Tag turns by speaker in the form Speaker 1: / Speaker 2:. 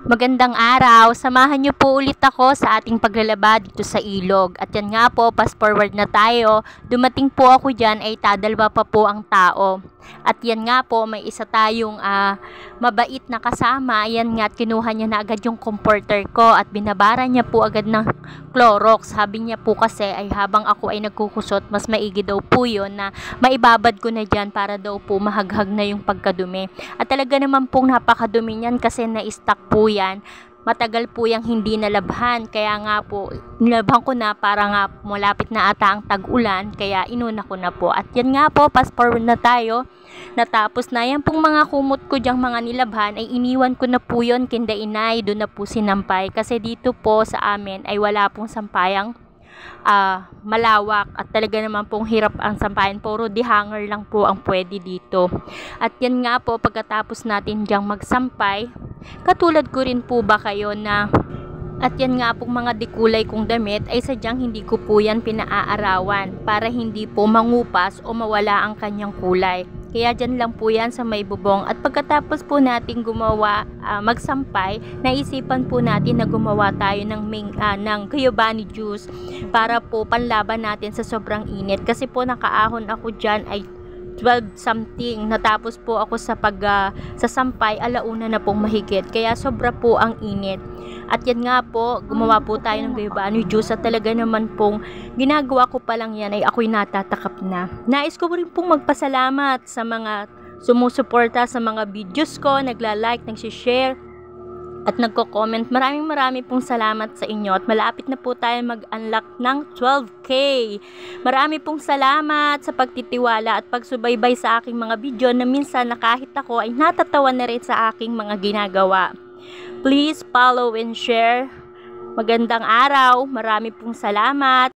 Speaker 1: Magandang araw, samahan niyo po ulit ako sa ating paglalaba dito sa ilog. At yan nga po, fast forward na tayo. Dumating po ako dyan ay tadalwa pa po ang tao. At yan nga po, may isa tayong mabait na kasama. Ayan nga, at kinuha niya na agad yung comforter ko at binabara niya po agad ng Clorox. Sabi niya po kasi ay habang ako ay nagkukusot, mas maigi daw po yun na maibabad ko na dyan para daw po mahaghag na yung pagkadumi. At talaga naman pong napakadumi niyan kasi na-stuck po yan. Matagal po yung hindi nalabhan, kaya nga po nilabhan ko na para nga malapit na ata ang tag-ulan, kaya inuna ko na po. At yan nga po, fast forward na tayo, natapos na yan pong mga kumot ko dyang mga nilabhan ay iniwan ko na po yun kinda inay, doon na po sinampay kasi dito po sa amin ay wala pong sampayang malawak at talaga naman pong hirap ang sampayan, puro di-hanger lang po ang pwede dito. At yan nga po, pagkatapos natin dyang magsampay, katulad ko rin po ba kayo na at yan nga pong mga dikulay kong damit ay sadyang hindi ko po yan pinaaarawan para hindi po mangupas o mawala ang kanyang kulay. Kaya dyan lang po yan sa may bubong. At pagkatapos po natin gumawa, magsampay, naisipan po natin na gumawa tayo ng Guyabani juice para po panlaban natin sa sobrang init. Kasi po nakaahon ako dyan ay 12 something, natapos po ako sa sasampay alauna na pong mahigit, kaya sobra po ang init. At yan nga po, gumawa po tayo ng Guyabani juice at talaga naman pong ginagawa ko pa lang yan ay ako'y natatakap na. Nais ko rin pong magpasalamat sa mga sumusuporta sa mga videos ko, nagla-like, nagsishare at nagko-comment. Maraming pong salamat sa inyo at malapit na po tayo mag-unlock ng 12K. Marami pong salamat sa pagtitiwala at pagsubaybay sa aking mga video na minsan na kahit ako ay natatawa na rin sa aking mga ginagawa. Please follow and share. Magandang araw. Marami pong salamat.